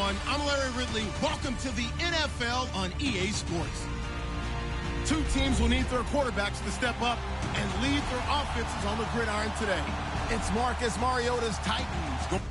everyone. I'm Larry Ridley. Welcome to the NFL on EA Sports. Two teams will need their quarterbacks to step up and lead their offenses on the gridiron today. It's Marcus Mariota's Titans.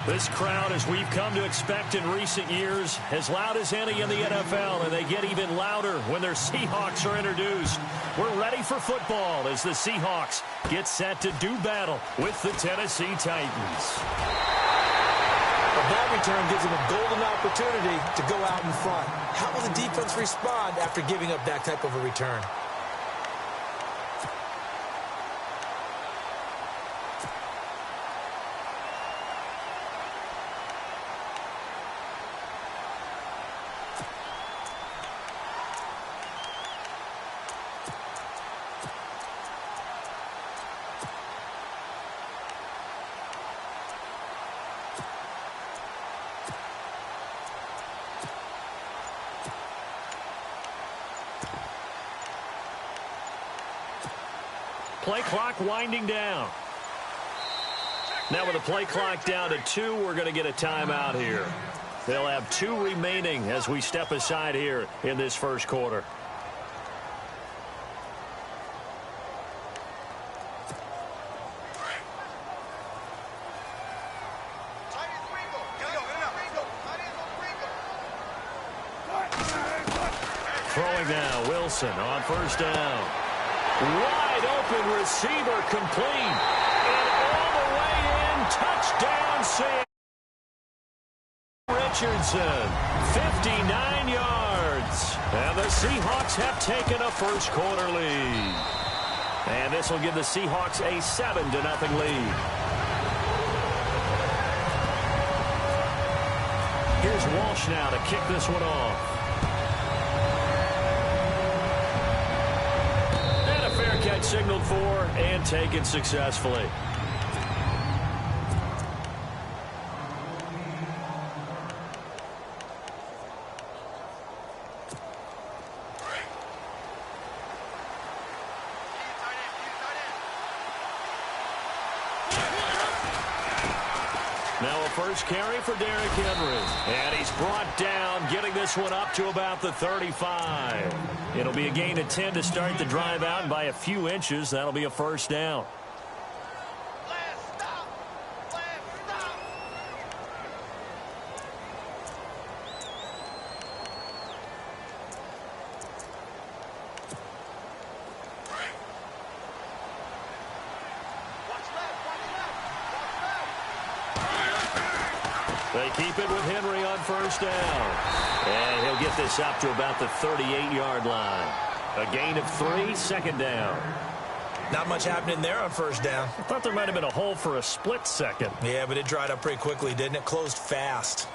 This crowd, as we've come to expect in recent years, as loud as any in the NFL, and they get even louder when their Seahawks are introduced. We're ready for football as the Seahawks get set to do battle with the Tennessee Titans. That return gives them a golden opportunity to go out in front. How will the defense respond after giving up that type of a return? Play clock winding down. Now with the play clock down to 2, we're going to get a timeout here. They'll have 2 remaining as we step aside here in this first quarter. Throwing now, Wilson on first down. Wide open receiver complete. And all the way in, touchdown Sam Richardson. 59 yards. And the Seahawks have taken a first quarter lead. And this will give the Seahawks a 7-0 lead. Here's Walsh now to kick this one off. Catch signaled for and taken successfully. Now a first carry for Derrick Henry. And he's brought down, getting this one up to about the 35. It'll be a gain of 10 to start the drive out, and by a few inches, that'll be a first down. They keep it with Henry on first down. And he'll get this up to about the 38-yard line. A gain of 3, second down. Not much happening there on first down. I thought there might have been a hole for a split second. Yeah, but it dried up pretty quickly, didn't it? Closed fast.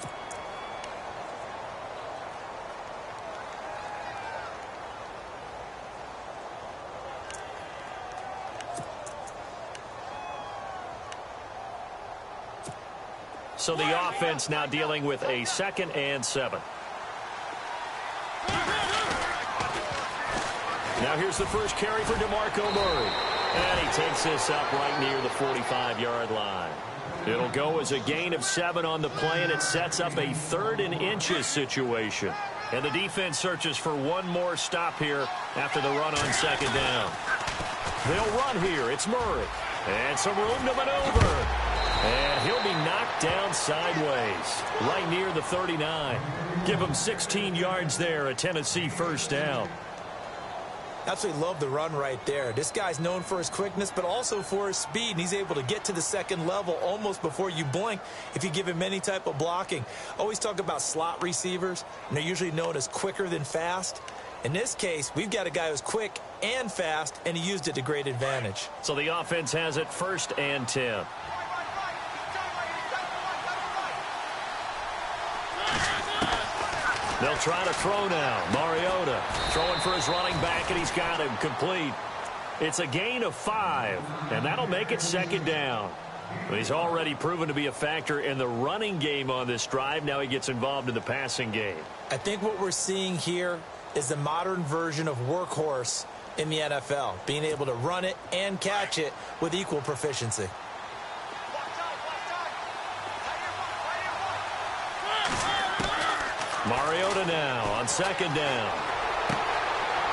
So the offense now dealing with a 2nd and 7. Now here's the first carry for DeMarco Murray. And he takes this up right near the 45-yard line. It'll go as a gain of 7 on the play, and it sets up a 3rd and inches situation. And the defense searches for one more stop here after the run on second down. They'll run here. It's Murray. And some room to maneuver. And he'll be knocked down sideways, right near the 39. Give him 16 yards there, a Tennessee first down. Absolutely love the run right there. This guy's known for his quickness, but also for his speed, and he's able to get to the second level almost before you blink if you give him any type of blocking. Always talk about slot receivers, and they're usually known as quicker than fast. In this case, we've got a guy who's quick and fast, and he used it to great advantage. So the offense has it 1st and 10. They'll try to throw now. Mariota throwing for his running back, and he's got him complete. It's a gain of 5, and that'll make it second down. He's already proven to be a factor in the running game on this drive. Now he gets involved in the passing game. I think what we're seeing here is the modern version of workhorse in the NFL, being able to run it and catch it with equal proficiency. Mariota now on second down.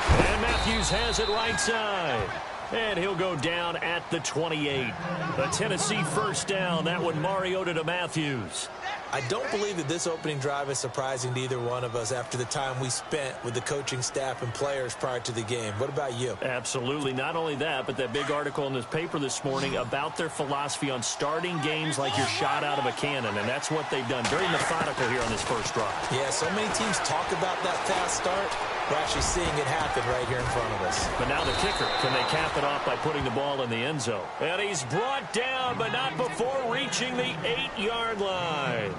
And Matthews has it right side. and he'll go down at the 28. A Tennessee first down. That one Mariota to Matthews. I don't believe that this opening drive is surprising to either one of us after the time we spent with the coaching staff and players prior to the game. What about you? Absolutely. Not only that, but that big article in this paper this morning about their philosophy on starting games like you're shot out of a cannon, and that's what they've done. Very methodical here on this first drive. Yeah, so many teams talk about that fast start. We're actually seeing it happen right here in front of us. But now the kicker, can they cap it off by putting the ball in the end zone? And he's brought down, but not before reaching the 8-yard line.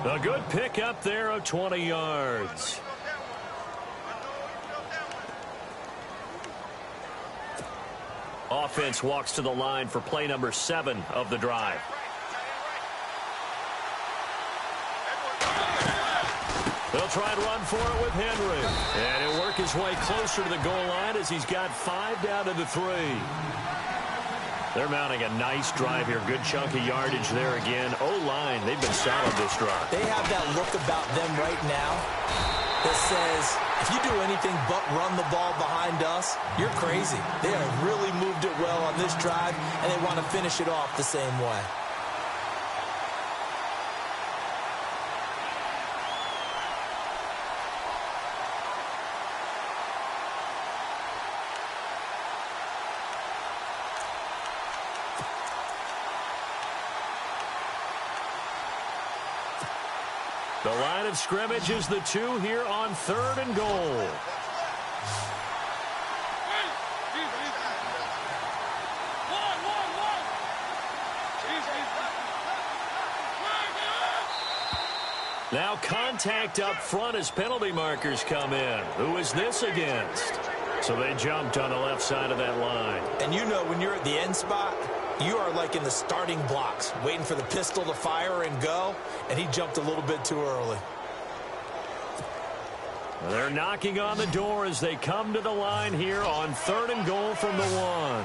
A good pickup there of 20 yards. Offense walks to the line for play number 7 of the drive. They'll try and run for it with Henry. And he'll work his way closer to the goal line as he's got 5 down to the 3. They're mounting a nice drive here. Good chunk of yardage there again. O-line, they've been solid this drive. They have that look about them right now that says, if you do anything but run the ball behind us, you're crazy. They have really moved it well on this drive, and they want to finish it off the same way. The line of scrimmage is the 2 here on 3rd and goal. Now contact up front as penalty markers come in. Who is this against? So they jumped on the left side of that line. And you know when you're at the end spot, you are like in the starting blocks, waiting for the pistol to fire and go, and he jumped a little bit too early. They're knocking on the door as they come to the line here on 3rd and goal from the 1.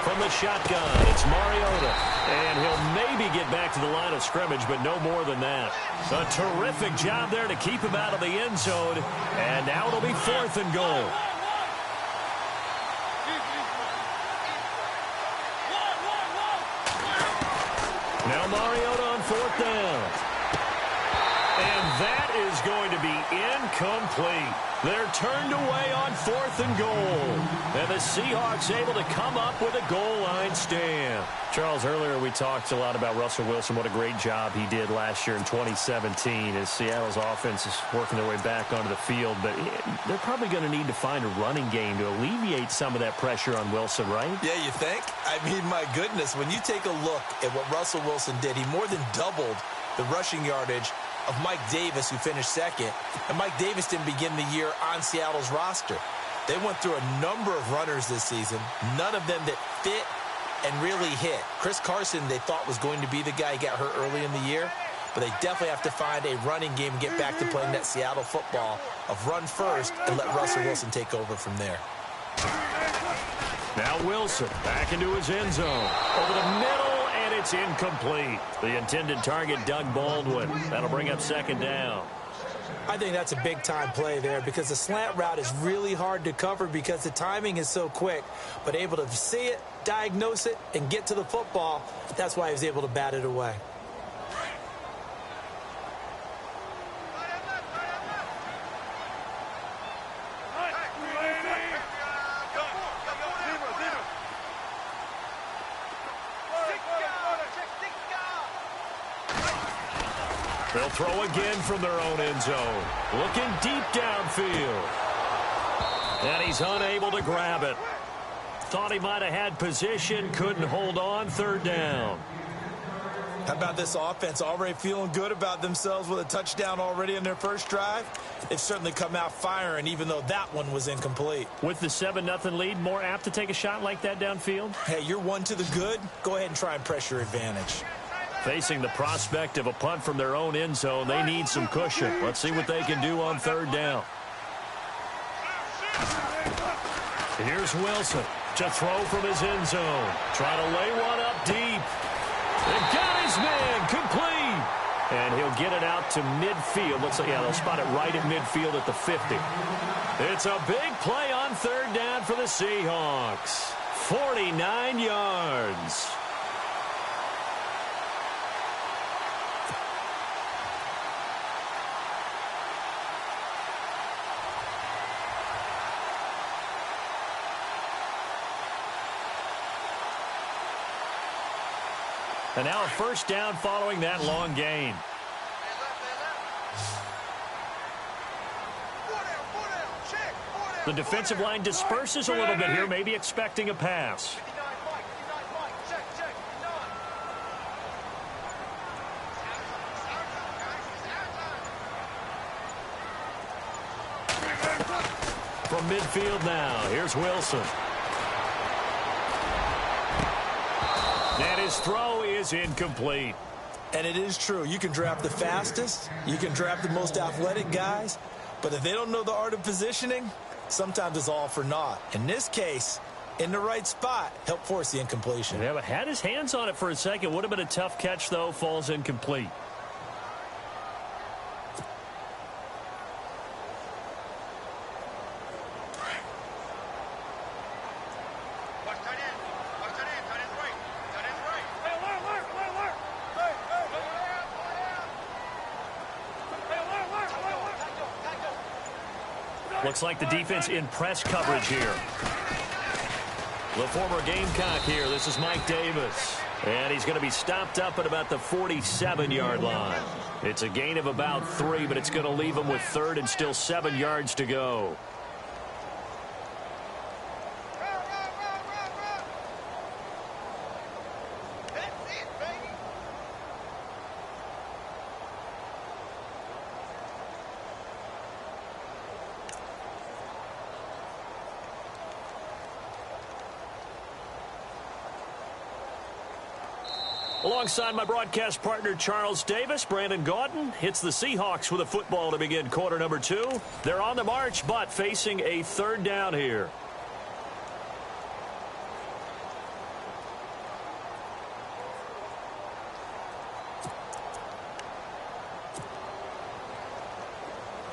From the shotgun, it's Mariota. And he'll maybe get back to the line of scrimmage, but no more than that. A terrific job there to keep him out of the end zone. And now it'll be 4th and goal. Now Mariota on 4th down. And that is going to be incomplete. They're turned away on 4th and goal. And the Seahawks able to come up with a goal line stand. Charles, earlier we talked a lot about Russell Wilson, what a great job he did last year in 2017 as Seattle's offense is working their way back onto the field. But they're probably going to need to find a running game to alleviate some of that pressure on Wilson, right? Yeah, you think? I mean, my goodness, when you take a look at what Russell Wilson did, he more than doubled the rushing yardage of Mike Davis, who finished 2nd. And Mike Davis didn't begin the year on Seattle's roster. They went through a number of runners this season, none of them that fit and really hit. Chris Carson, they thought was going to be the guy who got hurt early in the year, but they definitely have to find a running game and get back to playing that Seattle football of run first and let Russell Wilson take over from there. Now Wilson back into his end zone. Over the middle, and it's incomplete. The intended target, Doug Baldwin. That'll bring up 2nd down. I think that's a big-time play there because the slant route is really hard to cover because the timing is so quick. But able to see it, diagnose it, and get to the football, that's why he was able to bat it away. They'll throw again from their own end zone. Looking deep downfield. And he's unable to grab it. Thought he might have had position, couldn't hold on, 3rd down. How about this offense already feeling good about themselves with a touchdown already in their first drive? They've certainly come out firing, even though that one was incomplete. With the 7-0 lead, more apt to take a shot like that downfield? Hey, you're 1 to the good. Go ahead and try and press your advantage. Facing the prospect of a punt from their own end zone, they need some cushion. Let's see what they can do on 3rd down. Here's Wilson to throw from his end zone. Trying to lay one up deep. They got his man complete. And he'll get it out to midfield. Looks like, yeah, they'll spot it right at midfield at the 50. It's a big play on third down for the Seahawks. 49 yards. And now a first down following that long gain. The defensive line disperses a little bit here, maybe expecting a pass. From midfield now, here's Wilson. And his throw is incomplete. And it is true. You can draft the fastest. You can draft the most athletic guys. But if they don't know the art of positioning, sometimes it's all for naught. In this case, in the right spot, help force the incompletion. Yeah, but had his hands on it for a second. Would have been a tough catch, though. Falls incomplete. Looks like the defense in press coverage here. The former Gamecock here. This is Mike Davis. And he's going to be stopped up at about the 47-yard line. It's a gain of about 3, but it's going to leave him with third and still 7 yards to go. Alongside my broadcast partner, Charles Davis, Brandon Gaudin hits the Seahawks with a football to begin quarter number 2. They're on the march, but facing a third down here.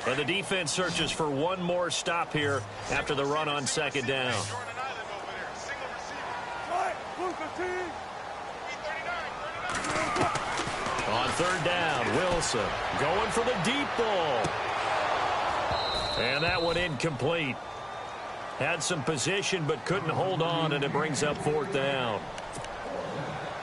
And the defense searches for one more stop here after the run on second down. On third down, Wilson going for the deep ball. And that one incomplete. Had some position but couldn't hold on, and it brings up fourth down.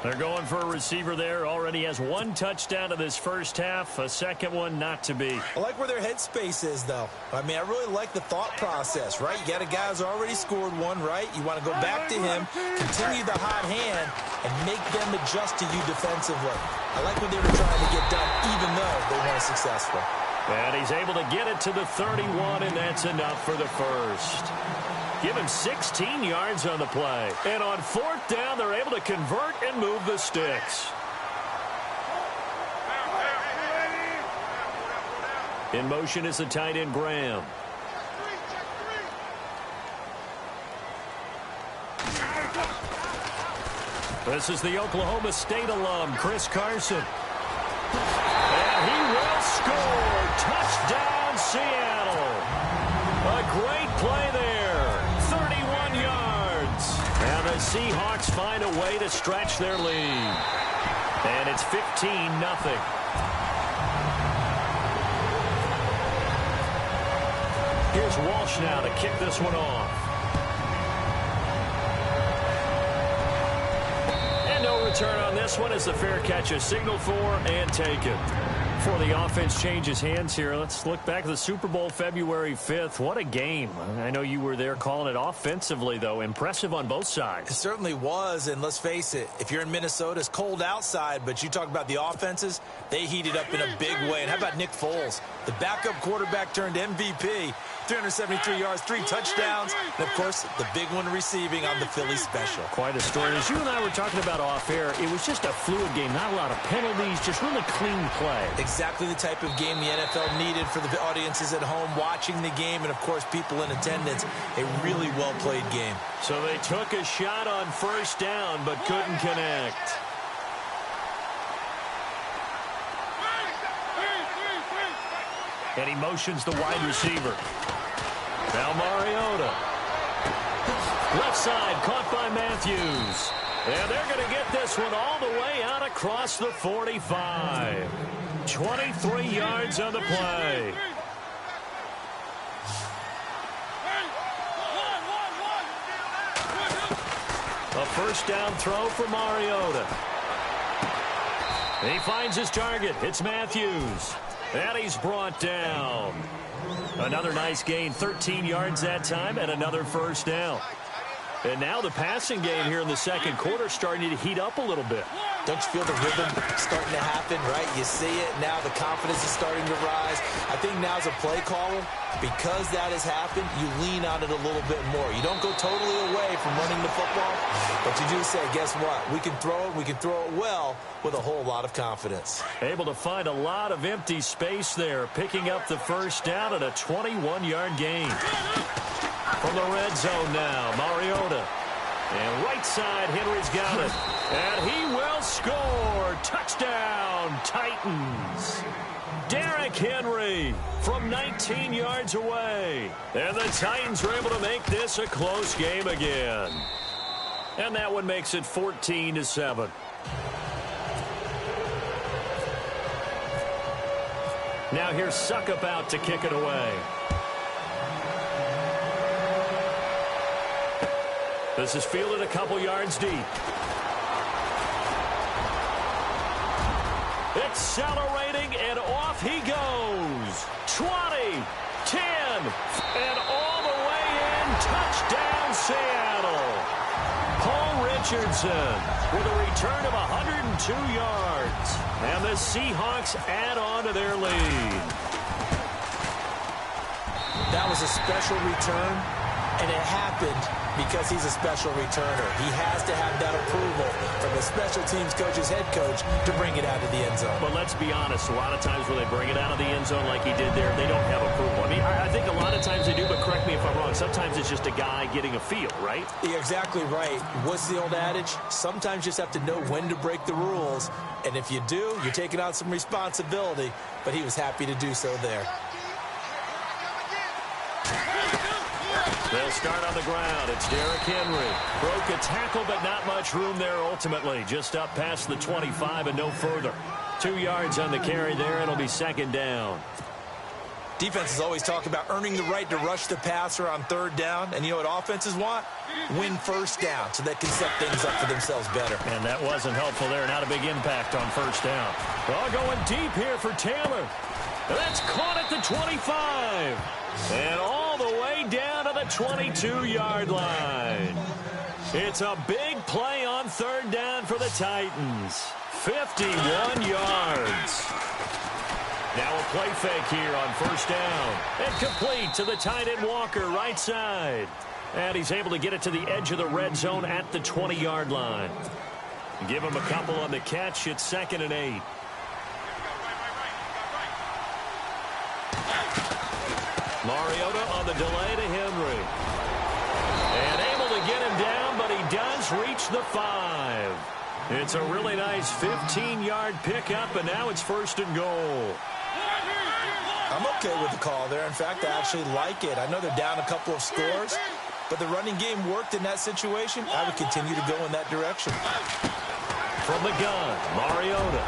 They're going for a receiver there. Already has one touchdown in this first half. A second one not to be. I like where their headspace is, though. I mean, I really like the thought process, right? You got a guy who's already scored one, right? You want to go back to him, continue the hot hand, and make them adjust to you defensively. I like what they were trying to get done, even though they weren't successful. And he's able to get it to the 31, and that's enough for the first. Give him 16 yards on the play. And on fourth down, they're able to convert and move the sticks. In motion is the tight end, Graham. This is the Oklahoma State alum, Chris Carson. And he will score. Touchdown, Seattle. A great play there. 31 yards. And the Seahawks find a way to stretch their lead. And it's 15-0. Here's Walsh now to kick this one off. And no return on this one as the fair catch is signaled for and taken. Before the offense changes hands here, let's look back at the Super Bowl February 5th. What a game. I know you were there calling it offensively, though. Impressive on both sides. It certainly was, and let's face it, if you're in Minnesota, it's cold outside, but you talk about the offenses, they heated up in a big way. And how about Nick Foles? The backup quarterback turned MVP, 373 yards, 3 touchdowns, and, of course, the big one receiving on the Philly special. Quite a story. As you and I were talking about off air, it was just a fluid game, not a lot of penalties, just really clean play. Exactly the type of game the NFL needed for the audiences at home watching the game and, of course, people in attendance. A really well-played game. So they took a shot on first down but couldn't connect. And he motions the wide receiver. Now Mariota. Left side, caught by Matthews. And they're going to get this one all the way out across the 45. 23 yards on the play. A first down throw for Mariota. He finds his target. It's Matthews. And he's brought down. Another nice gain, 13 yards that time, and another first down. And now the passing game here in the second quarter starting to heat up a little bit. Don't you feel the rhythm starting to happen, right? You see it. Now the confidence is starting to rise. I think now as a play caller, because that has happened, you lean on it a little bit more. You don't go totally away from running the football, but you do say, guess what? We can throw it well with a whole lot of confidence. Able to find a lot of empty space there, picking up the first down at a 21-yard gain. From the red zone now, Mariota. And right side, Henry's got it. And he will score. Touchdown, Titans. Derrick Henry from 19 yards away. And the Titans are able to make this a close game again. And that one makes it 14-7. Now here's Suckup out to kick it away. This is fielded a couple yards deep. Accelerating, and off he goes. 20, 10, and all the way in. Touchdown, Seattle. Paul Richardson with a return of 102 yards. And the Seahawks add on to their lead. That was a special return, and it happened because he's a special returner. He has to have that approval from the special teams coach's head coach to bring it out of the end zone. But let's be honest, a lot of times when they bring it out of the end zone like he did there, they don't have approval. I mean, I think a lot of times they do, but correct me if I'm wrong. Sometimes it's just a guy getting a feel, right? You're exactly right. What's the old adage? Sometimes you just have to know when to break the rules. And if you do, you're taking on some responsibility. But he was happy to do so there. They'll start on the ground. It's Derrick Henry. Broke a tackle, but not much room there ultimately. Just up past the 25 and no further. 2 yards on the carry there. It'll be second down. Defenses always talk about earning the right to rush the passer on third down. And you know what offenses want? Win first down so they can set things up for themselves better. And that wasn't helpful there. Not a big impact on first down. All going deep here for Taylor. That's caught at the 25. And all the way down to the 22-yard line. It's a big play on third down for the Titans. 51 yards. Now a play fake here on first down. And complete to the tight end Walker, right side. And he's able to get it to the edge of the red zone at the 20-yard line. Give him a couple on the catch. It's 2nd and 8. Mariota on the delay to Henry. And able to get him down, but he does reach the 5. It's a really nice 15-yard pickup, and now it's 1st and goal. I'm okay with the call there. In fact, I actually like it. I know they're down a couple of scores, but the running game worked in that situation. I would continue to go in that direction. From the gun, Mariota.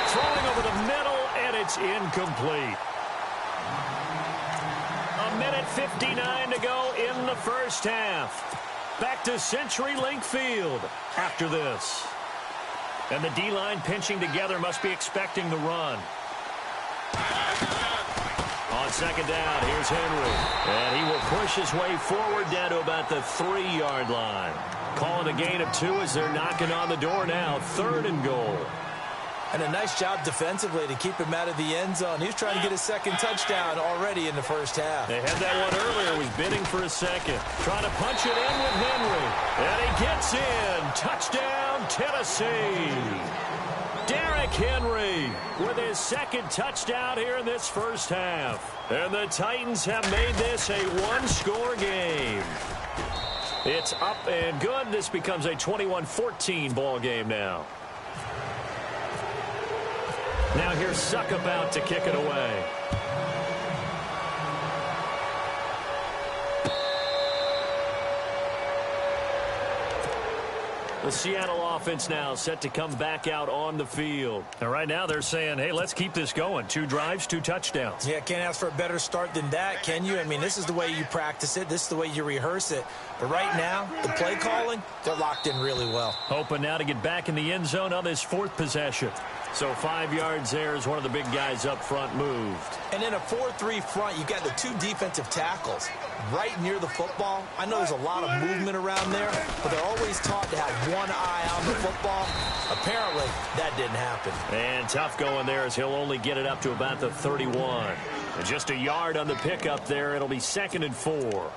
Throwing over the middle, and it's incomplete. A minute 59 to go in the first half. Back to CenturyLink Field after this. And the D-line pinching together must be expecting the run. On second down, here's Henry. And he will push his way forward down to about the 3-yard line. Calling a gain of 2 as they're knocking on the door now. 3rd and goal. And a nice job defensively to keep him out of the end zone. He was trying to get his second touchdown already in the first half. They had that one earlier, was bidding for a second. Trying to punch it in with Henry. And he gets in. Touchdown, Tennessee. Derrick Henry with his second touchdown here in this first half. And the Titans have made this a one-score game. It's up and good. This becomes a 21-14 ball game now. Now here's Suckup out to kick it away. The Seattle offense now set to come back out on the field. And right now they're saying, hey, let's keep this going. 2 drives, 2 touchdowns. Yeah, can't ask for a better start than that, can you? I mean, this is the way you practice it. This is the way you rehearse it. But right now, the play calling, they're locked in really well. Hoping now to get back in the end zone on this 4th possession. So 5 yards there as one of the big guys up front moved. And in a 4-3 front, you've got the 2 defensive tackles right near the football. I know there's a lot of movement around there, but they're always taught to have one eye on the football. Apparently, that didn't happen. And tough going there as he'll only get it up to about the 31. And just a yard on the pickup there. It'll be 2nd and 4.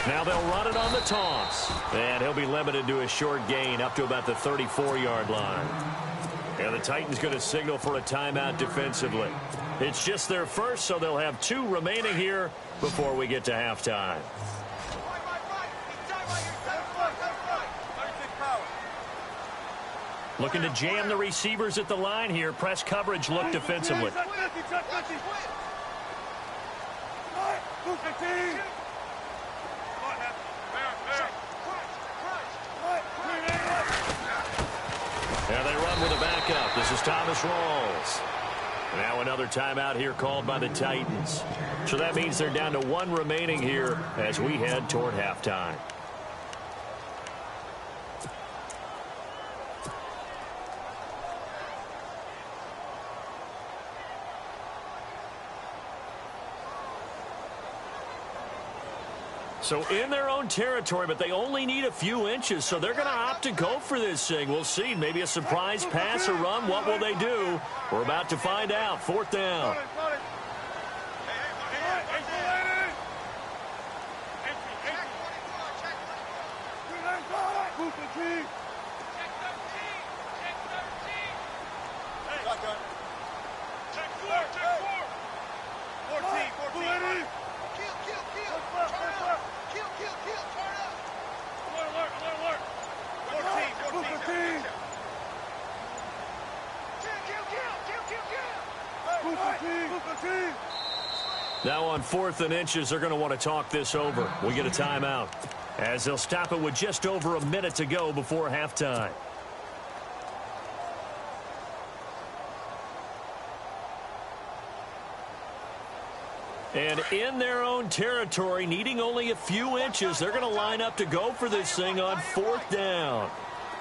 Now they'll run it on the toss. And he'll be limited to a short gain up to about the 34-yard line. And the Titans going to signal for a timeout defensively. It's just their first, so they'll have 2 remaining here before we get to halftime. Looking to jam the receivers at the line here. Press coverage look defensively. Now they run with a backup. This is Thomas Rawls. Now another timeout here called by the Titans. So that means they're down to 1 remaining here as we head toward halftime. So in their own territory, but they only need a few inches, so they're going to opt to go for this thing. We'll see. Maybe a surprise pass or run. What will they do? We're about to find out. 4th down. Now on 4th and inches, they're going to want to talk this over. We get a timeout as they'll stop it with just over a minute to go before halftime. And in their own territory, needing only a few inches, they're going to line up to go for this thing on 4th down.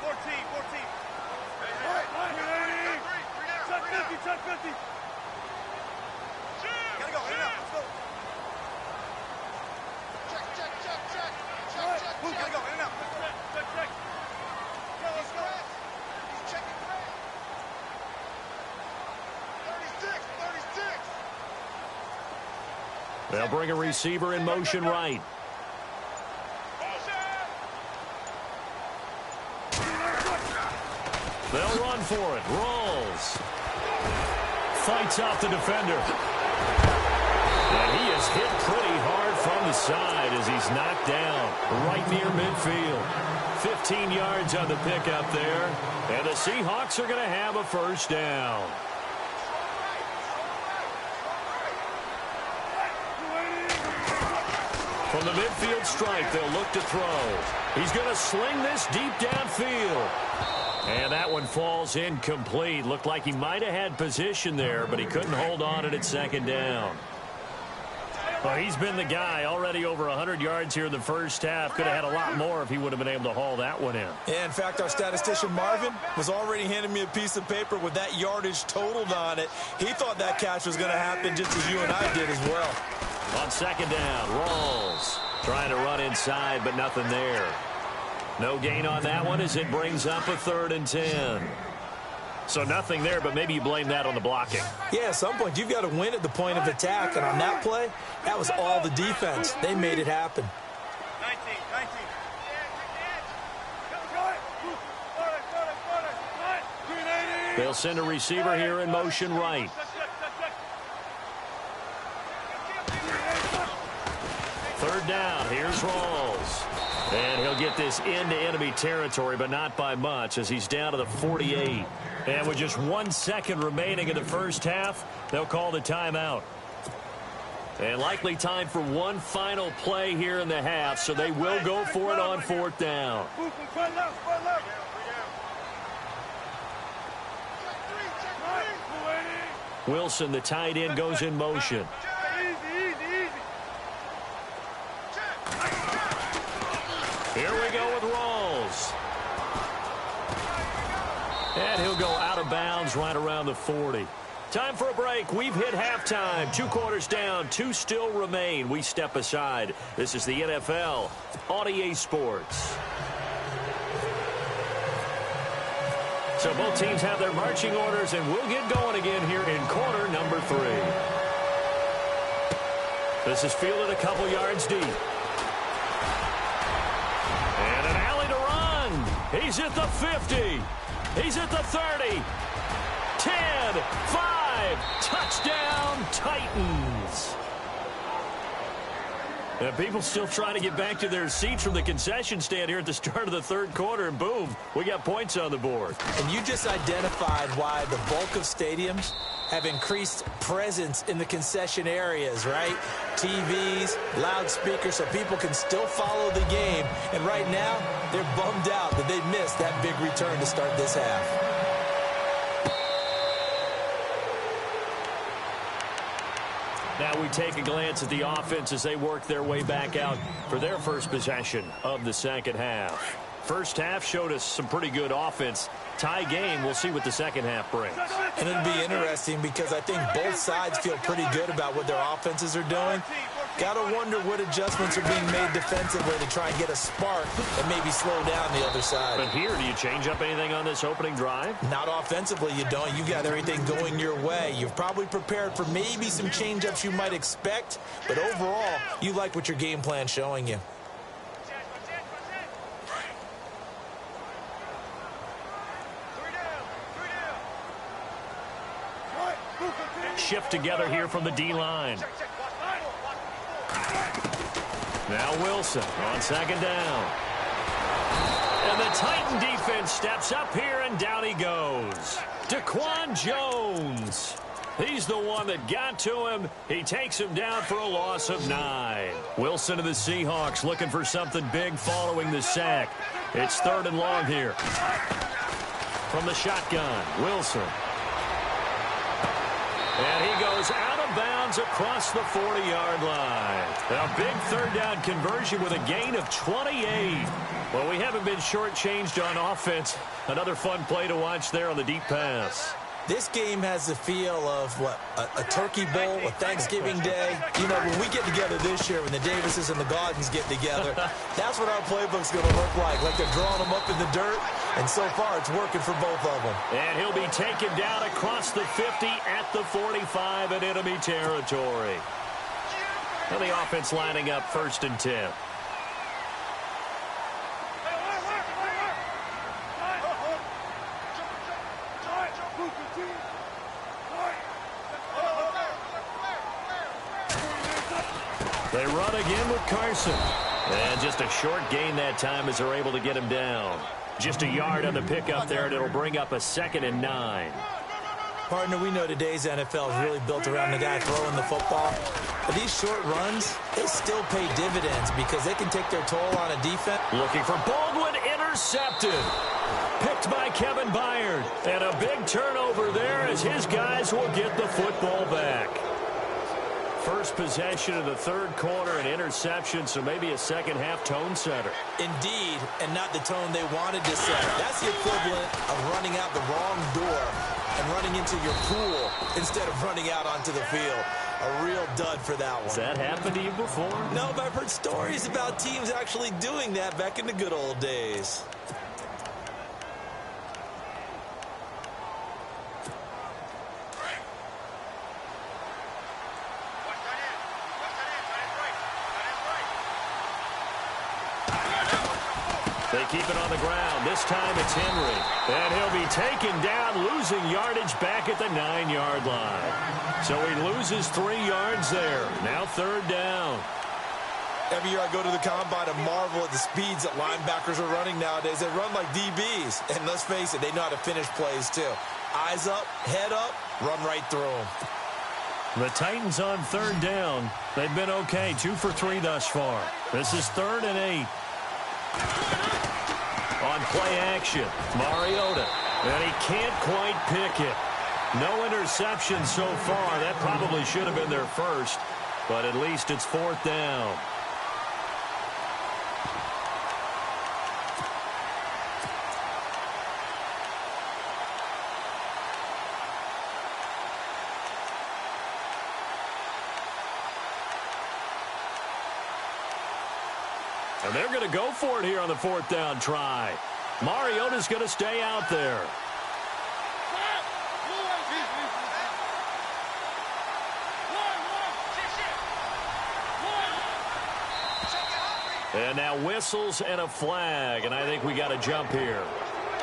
14. Check 50. Gotta go. Let's go. Check. Gotta go. In and out. Check. Let's go. He's checking Grant. 36. They'll bring a receiver in motion right. They'll run for it. Rolls. Fights off the defender. And he is hit pretty hard from the side as he's knocked down right near midfield. 15 yards on the pickup there. And the Seahawks are going to have a 1st down. From the midfield strike, they'll look to throw. He's going to sling this deep downfield. And that one falls incomplete. Looked like he might have had position there, but he couldn't hold on it at 2nd down. Well, he's been the guy. Already over 100 yards here in the first half. Could have had a lot more if he would have been able to haul that one in. Yeah, in fact, our statistician Marvin was already handing me a piece of paper with that yardage totaled on it. He thought that catch was going to happen just as you and I did as well. On 2nd down, Rawls trying to run inside, but nothing there. No gain on that one as it brings up a 3rd and 10. So nothing there, but maybe you blame that on the blocking. Yeah, at some point, you've got to win at the point of attack. And on that play, that was all the defense. They made it happen. 19. They'll send a receiver here in motion right. Third down. Here's Rawls. And he'll get this into enemy territory, but not by much, as he's down to the 48. And with just 1 second remaining in the first half, they'll call the timeout. And likely time for one final play here in the half, so they will go for it on fourth down. Wilson, the tight end, goes in motion. Here we go with Rawls. And he'll go out of bounds right around the 40. Time for a break. We've hit halftime. 2 quarters down. 2 still remain. We step aside. This is the NFL on EA Sports. So both teams have their marching orders, and we'll get going again here in quarter number 3. This is fielded a couple yards deep. And an alley to run. He's at the 50. He's at the 30. 10, 5, touchdown, Titans. And people still trying to get back to their seats from the concession stand here at the start of the third quarter, and boom, we got points on the board. And you just identified why the bulk of stadiums have increased presence in the concession areas, right? TVs, loudspeakers, so people can still follow the game. And right now, they're bummed out that they missed that big return to start this half. Now we take a glance at the offense as they work their way back out for their first possession of the second half. First half showed us some pretty good offense. Tie game, we'll see what the second half brings. And it'll be interesting because I think both sides feel pretty good about what their offenses are doing. Got to wonder what adjustments are being made defensively to try and get a spark and maybe slow down the other side. But here, do you change up anything on this opening drive? Not offensively, you don't. You got everything going your way. You've probably prepared for maybe some change-ups you might expect, but overall, you like what your game plan's showing you. Shift together here from the D-line. Now Wilson on second down. And the Titan defense steps up here, and down he goes. Daquan Jones. He's the one that got to him. He takes him down for a loss of 9. Wilson of the Seahawks looking for something big following the sack. It's third and long here. From the shotgun, Wilson. And he goes out of bounds across the 40-yard line. A big third down conversion with a gain of 28. Well, we haven't been shortchanged on offense. Another fun play to watch there on the deep pass. This game has the feel of, what, a turkey bowl, a Thanksgiving day. You know, when we get together this year, when the Davises and the Gaudens get together, that's what our playbook's going to look like. Like they're drawing them up in the dirt, and so far it's working for both of them. And he'll be taken down across the 50 at the 45 in enemy territory. And the offense lining up 1st and 10. They run again with Carson. And just a short gain that time as they're able to get him down. Just a yard on the pickup there, and it'll bring up a 2nd and 9. Partner, we know today's NFL is really built around the guy throwing the football. But these short runs, they still pay dividends because they can take their toll on a defense. Looking for Baldwin, intercepted. Picked by Kevin Byard. And a big turnover there as his guys will get the football back. First possession of the third quarter, an interception, so maybe a second half tone setter. Indeed, and not the tone they wanted to set. That's the equivalent of running out the wrong door and running into your pool instead of running out onto the field. A real dud for that one. Has that happened to you before? No, but I've heard stories about teams actually doing that back in the good old days. They keep it on the ground. This time it's Henry. And he'll be taken down, losing yardage back at the 9-yard line. So he loses 3 yards there. Now 3rd down. Every year I go to the combine and marvel at the speeds that linebackers are running nowadays. They run like DBs. And let's face it, they know how to finish plays too. Eyes up, head up, run right through them. The Titans on 3rd down. They've been okay, 2 for 3 thus far. This is 3rd and 8. On play action, Mariota. And he can't quite pick it. No interception so far. That probably should have been their first. But at least it's 4th down. And they're going to go for it here on the 4th down try. Mariota's going to stay out there. And now whistles and a flag, and I think we got a jump here.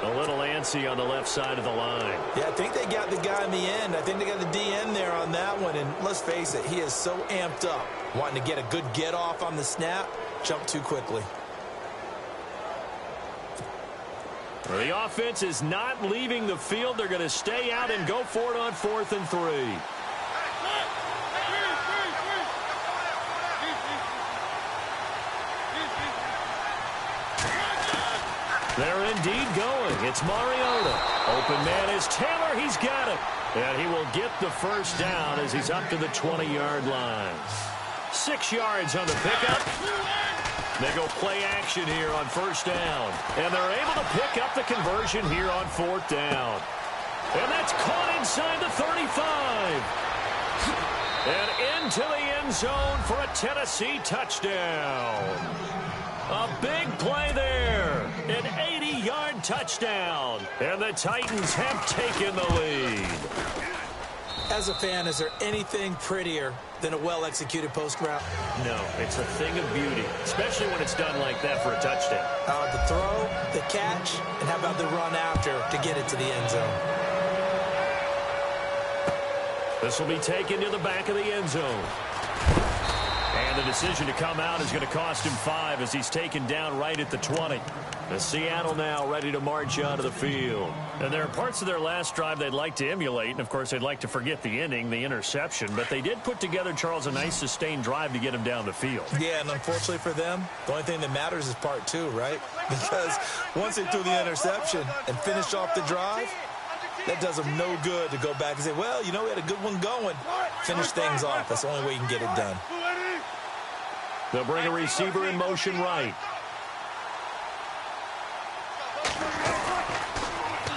A little antsy on the left side of the line. Yeah, I think they got the guy in the end. I think they got the DN there on that one, and let's face it, he is so amped up, wanting to get a good get off on the snap. Jump too quickly. The offense is not leaving the field. They're going to stay out and go for it on 4th and 3. They're indeed going. It's Mariota. Open man is Taylor. He's got it. And he will get the first down as he's up to the 20-yard line. 6 yards on the pickup. They go play action here on 1st down. And they're able to pick up the conversion here on 4th down. And that's caught inside the 35. And into the end zone for a Tennessee touchdown. A big play there. An 80-yard touchdown. And the Titans have taken the lead. As a fan, is there anything prettier than a well-executed post route? No, it's a thing of beauty, especially when it's done like that for a touchdown. The throw, the catch, and how about the run after to get it to the end zone? This will be taken to the back of the end zone. And the decision to come out is going to cost him 5 as he's taken down right at the 20. The Seattle now ready to march onto the field. And there are parts of their last drive they'd like to emulate. And, of course, they'd like to forget the inning, the interception. But they did put together, Charles, a nice sustained drive to get him down the field. Yeah, and unfortunately for them, the only thing that matters is part 2, right? Because once they threw the interception and finished off the drive, that does them no good to go back and say, well, you know, we had a good one going. Finish things off. That's the only way you can get it done. They'll bring a receiver in motion right.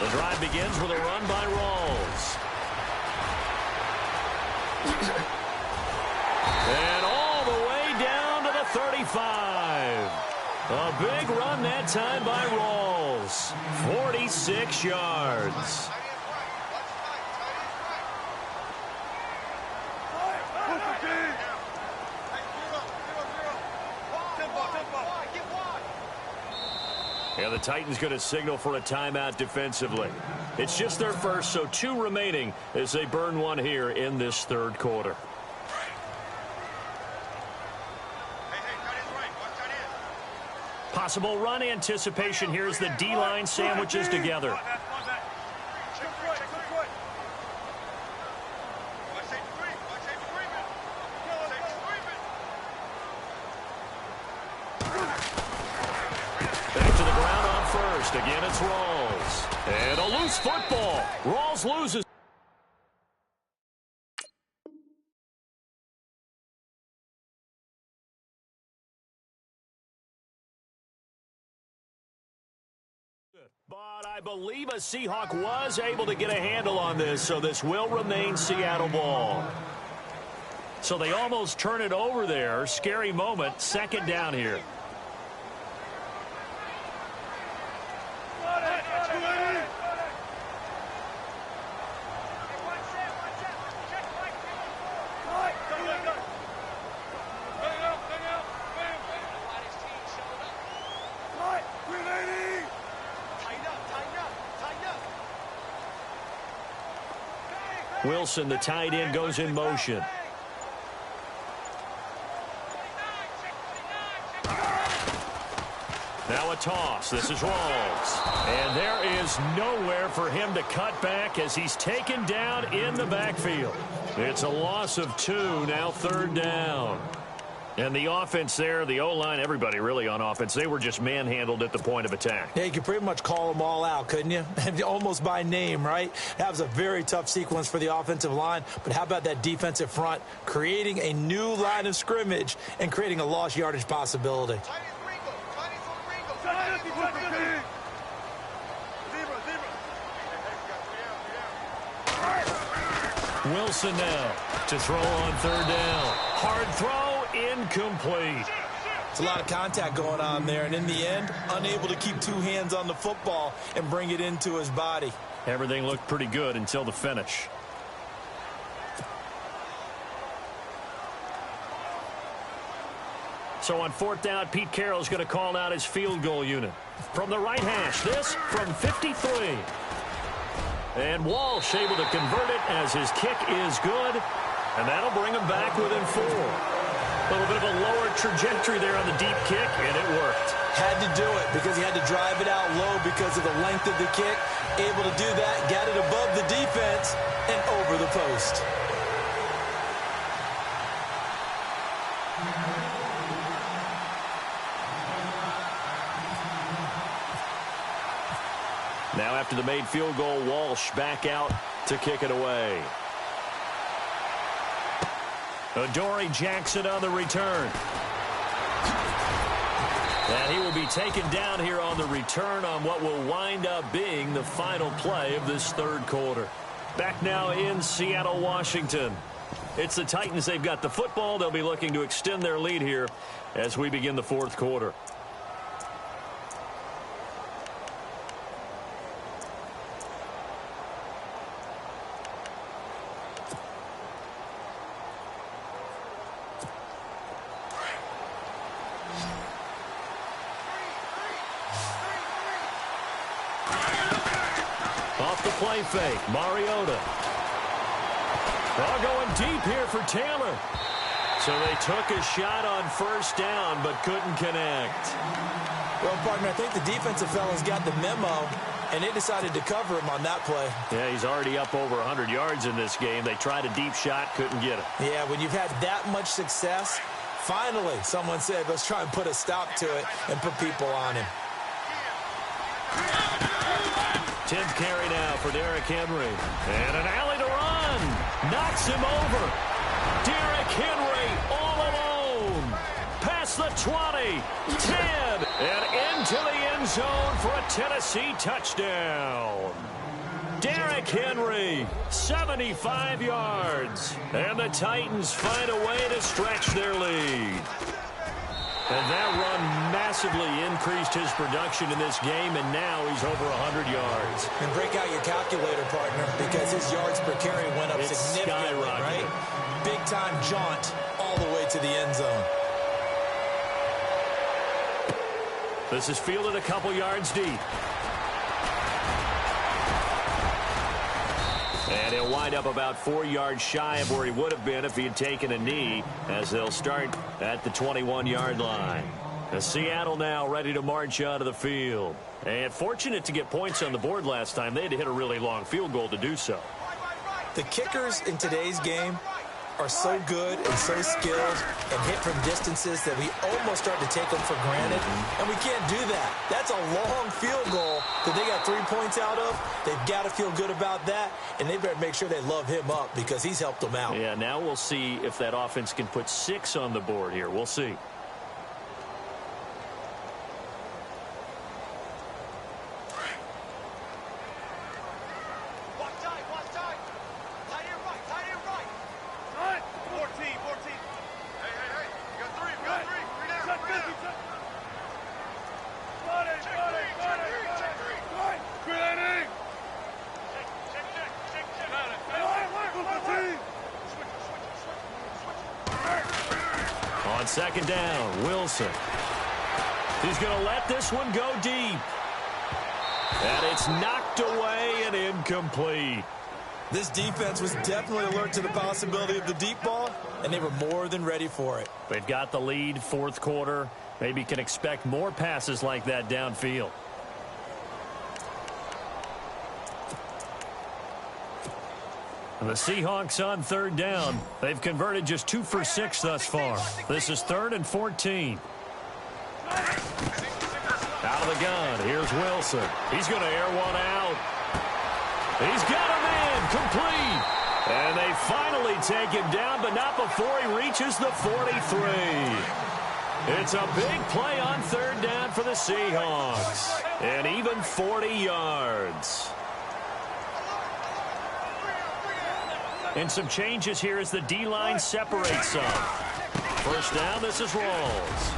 The drive begins with a run by Rawls. And all the way down to the 35. A big run that time by Rawls. 46 yards. Yeah, the Titans going to signal for a timeout defensively. It's just their first, so 2 remaining as they burn one here in this 3rd quarter. Possible run anticipation here as the D-line sandwiches together. Again, it's Rawls. And a loose football. Rawls loses. But I believe a Seahawk was able to get a handle on this, so this will remain Seattle ball. So they almost turn it over there. Scary moment. 2nd down here. Wilson, the tight end, goes in motion. Now a toss. This is Rawls. And there is nowhere for him to cut back as he's taken down in the backfield. It's a loss of 2, now 3rd down. And the offense there, the O-line, everybody really on offense, they were just manhandled at the point of attack. Yeah, you could pretty much call them all out, couldn't you? Almost by name, right? That was a very tough sequence for the offensive line. But how about that defensive front creating a new line of scrimmage and creating a lost yardage possibility? Wilson now to throw on 3rd down. Hard throw, incomplete. It's a lot of contact going on there, and in the end, unable to keep 2 hands on the football and bring it into his body. Everything looked pretty good until the finish. So on 4th down, Pete Carroll's going to call out his field goal unit. From the right hash, this from 53. And Walsh able to convert it as his kick is good. And that'll bring him back within 4. A little bit of a lower trajectory there on the deep kick, and it worked. Had to do it because he had to drive it out low because of the length of the kick. Able to do that, got it above the defense and over the post. Now after the made field goal, Walsh back out to kick it away. Adoree Jackson on the return. And he will be taken down here on the return on what will wind up being the final play of this 3rd quarter. Back now in Seattle, Washington. It's the Titans. They've got the football. They'll be looking to extend their lead here as we begin the 4th quarter. Play fake. Mariota. All going deep here for Taylor. So they took a shot on 1st down but couldn't connect. Well, partner, I think the defensive fellas got the memo, and they decided to cover him on that play. Yeah, he's already up over 100 yards in this game. They tried a deep shot, couldn't get it. Yeah, when you've had that much success, finally someone said, let's try and put a stop to it and put people on him. 10th carry now for Derrick Henry. And an alley to run. Knocks him over. Derrick Henry all alone. Past the 20. 10. And into the end zone for a Tennessee touchdown. Derrick Henry, 75 yards. And the Titans find a way to stretch their lead. And that run massively increased his production in this game, and now he's over 100 yards. And break out your calculator, partner, because his yards per carry went up significantly, right? Big-time jaunt all the way to the end zone. This is fielded a couple yards deep. And he'll wind up about 4 yards shy of where he would have been if he had taken a knee, as they'll start at the 21-yard line. Seattle now ready to march out of the field. And fortunate to get points on the board last time. They had to hit a really long field goal to do so. The kickers in today's game are so good and so skilled and hit from distances that we almost start to take them for granted, and we can't do that. That's a long field goal that they got 3 points out of. They've got to feel good about that, and they better make sure they love him up because he's helped them out. Yeah, now we'll see if that offense can put 6 on the board here. We'll see. On 2nd down, Wilson. He's going to let this one go deep. And it's knocked away and incomplete. This defense was definitely alert to the possibility of the deep ball, and they were more than ready for it. They've got the lead, fourth quarter. Maybe can expect more passes like that downfield. The Seahawks on third down. They've converted just 2 for 6 thus far. This is 3rd and 14. Out of the gun. Here's Wilson. He's going to air one out. He's got a man complete. And they finally take him down, but not before he reaches the 43. It's a big play on third down for the Seahawks. And even 40 yards. And some changes here as the D-line separates some. First down, this is Rawls.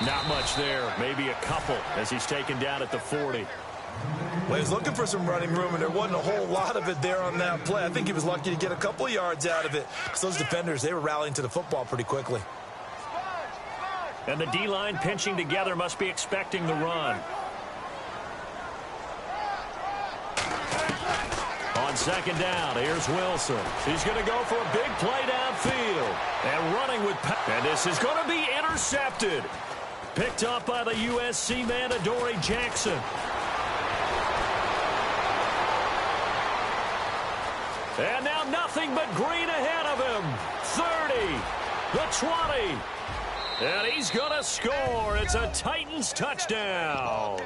Not much there, maybe a couple as he's taken down at the 40. Well, he was looking for some running room, and there wasn't a whole lot of it there on that play. I think he was lucky to get a couple of yards out of it. Because those defenders, they were rallying to the football pretty quickly. And the D-line pinching together must be expecting the run. On second down, here's Wilson. He's going to go for a big play downfield. And running with... And this is going to be intercepted. Picked up by the USC man, Adoree Jackson. And now nothing but green ahead of him. 30, the 20. And he's going to score. It's a Titans touchdown.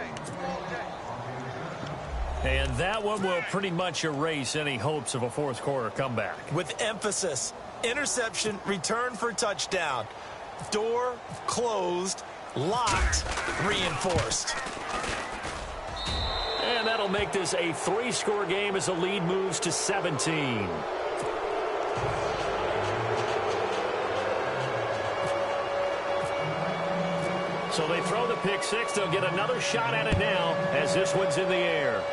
And that one will pretty much erase any hopes of a fourth quarter comeback. With emphasis, interception, return for touchdown. Door closed, locked, reinforced. And that'll make this a 3-score game as the lead moves to 17. So they throw the pick six. They'll get another shot at it now as this one's in the air.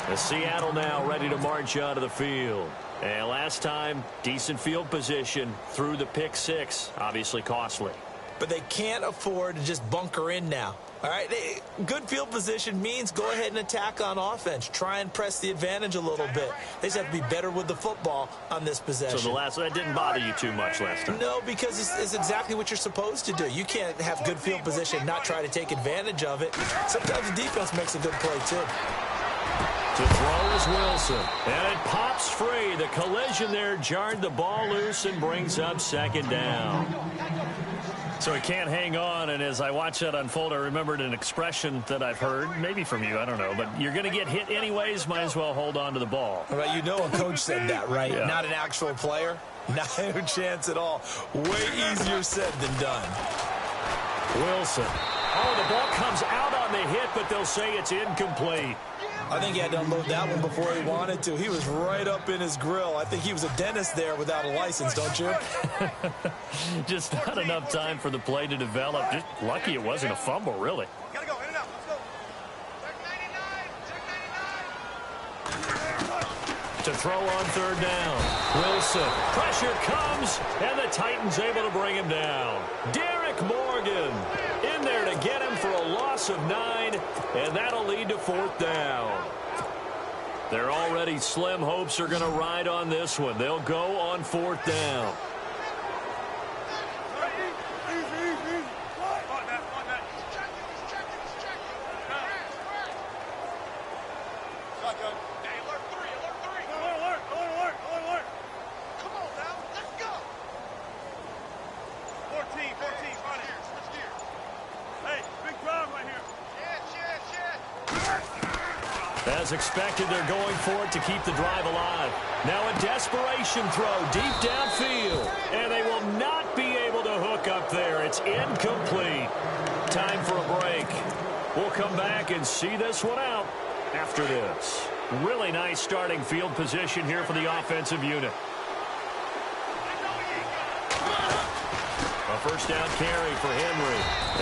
The Seattle now ready to march out of the field. And last time, decent field position through the pick six. Obviously costly. But they can't afford to just bunker in now. All right, good field position means go ahead and attack on offense. Try and press the advantage a little bit. They just have to be better with the football on this possession. So that didn't bother you too much last time? No, because it's exactly what you're supposed to do. You can't have good field position and not try to take advantage of it. Sometimes the defense makes a good play, too. To throw is Wilson. And it pops free. The collision there jarred the ball loose and brings up second down. So he can't hang on, and as I watch that unfold, I remembered an expression that I've heard, maybe from you, I don't know, but you're going to get hit anyways, might as well hold on to the ball. Well, you know a coach said that, right? Yeah. Not an actual player. Not a chance at all. Way easier said than done. Wilson. Oh, the ball comes out on the hit, but they'll say it's incomplete. I think he had to unload that one before he wanted to. He was right up in his grill. I think he was a dentist there without a license, don't you? Just not enough time for the play to develop. Just lucky it wasn't a fumble, really. Gotta go, in and out, let's go. Check 99, check 99. To throw on third down. Wilson. Pressure comes, and the Titans able to bring him down. Derek Morgan in there to get him for a loss of 9, and that'll lead to fourth down. Their already slim hopes are going to ride on this one. They'll go on fourth down. As expected, they're going for it to keep the drive alive. Now a desperation throw deep downfield. And they will not be able to hook up there. It's incomplete. Time for a break. We'll come back and see this one out after this. Really nice starting field position here for the offensive unit. A first down carry for Henry.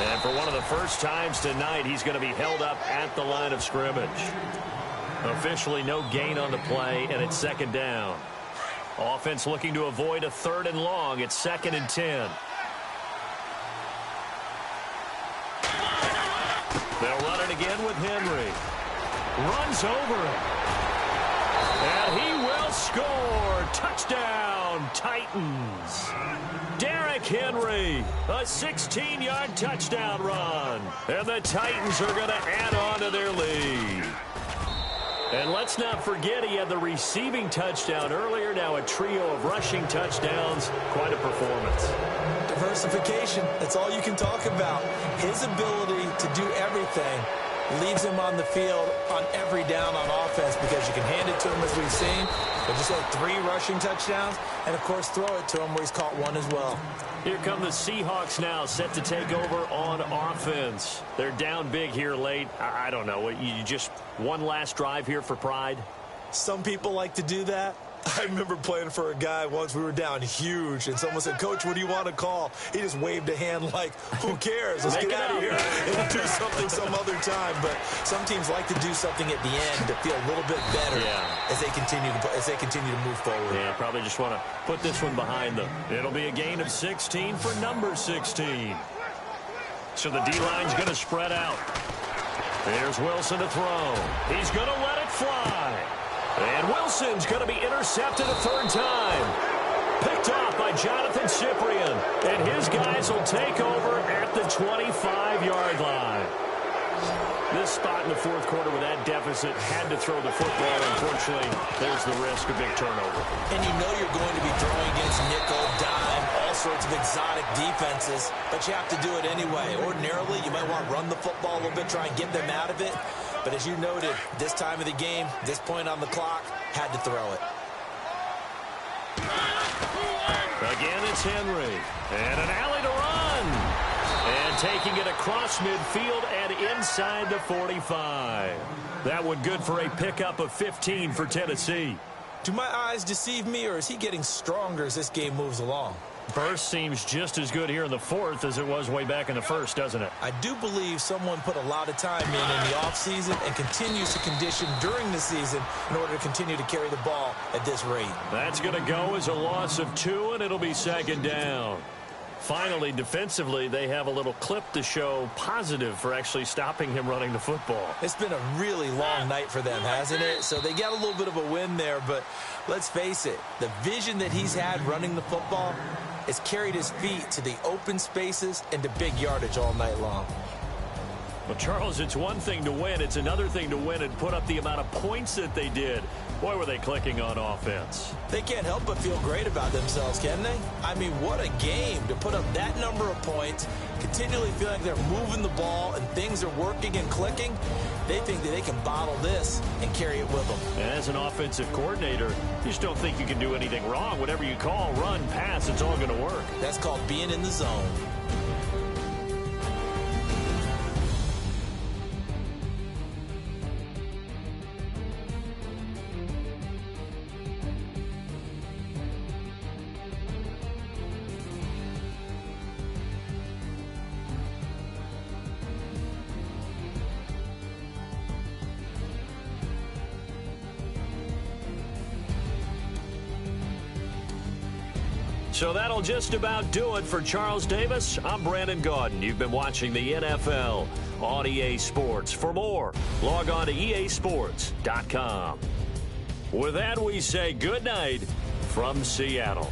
And for one of the first times tonight, he's going to be held up at the line of scrimmage. Officially no gain on the play, and it's second down. Offense looking to avoid a third and long. It's 2nd and 10. They'll run it again with Henry. Runs over it. And he will score. Touchdown, Titans. Derrick Henry, a 16-yard touchdown run. And the Titans are going to add on to their lead. And let's not forget he had the receiving touchdown earlier. Now a trio of rushing touchdowns. Quite a performance. Diversification, that's all you can talk about. His ability to do everything leaves him on the field on every down on offense because you can hand it to him as we've seen. But just had 3 rushing touchdowns and, of course, throw it to him where he's caught 1 as well. Here come the Seahawks now, set to take over on offense. They're down big here late. I don't know. You just one last drive here for pride? Some people like to do that. I remember playing for a guy once. We were down huge, and someone said, "Coach, what do you want to call?" He just waved a hand like, "Who cares? Let's get out of here and do something some other time." But some teams like to do something at the end to feel a little bit better as they continue to move forward. Yeah, probably just want to put this one behind them. It'll be a gain of 16 for number 16. So the D-line's going to spread out. Here's Wilson to throw. He's going to let it fly. And Wilson's going to be intercepted a 3rd time. Picked off by Jonathan Cyprien. And his guys will take over at the 25-yard line. This spot in the 4th quarter with that deficit had to throw the football. Unfortunately, there's the risk of big turnover. And you know you're going to be throwing against nickel, dime, all sorts of exotic defenses, but you have to do it anyway. Ordinarily, you might want to run the football a little bit, try and get them out of it. But as you noted, this time of the game, this point on the clock, had to throw it. Again, it's Henry. And an alley to run. And taking it across midfield and inside the 45. That one good for a pickup of 15 for Tennessee. Do my eyes deceive me, or is he getting stronger as this game moves along? Burst seems just as good here in the 4th as it was way back in the 1st, doesn't it? I do believe someone put a lot of time in the offseason and continues to condition during the season in order to continue to carry the ball at this rate. That's going to go as a loss of 2, and it'll be 2nd down. Finally, defensively, they have a little clip to show positive for actually stopping him running the football. It's been a really long night for them, hasn't it? So they got a little bit of a win there, but let's face it, the vision that he's had running the football has carried his feet to the open spaces and to big yardage all night long. Well, Charles, it's one thing to win. It's another thing to win and put up the amount of points that they did. Boy, were they clicking on offense. They can't help but feel great about themselves, can they? I mean, what a game to put up that number of points, continually feel like they're moving the ball and things are working and clicking. They think that they can bottle this and carry it with them. As an offensive coordinator, you just don't think you can do anything wrong. Whatever you call, run, pass, it's all going to work. That's called being in the zone. So that'll just about do it for Charles Davis. I'm Brandon Gaudin. You've been watching the NFL on EA Sports. For more, log on to easports.com. With that, we say good night from Seattle.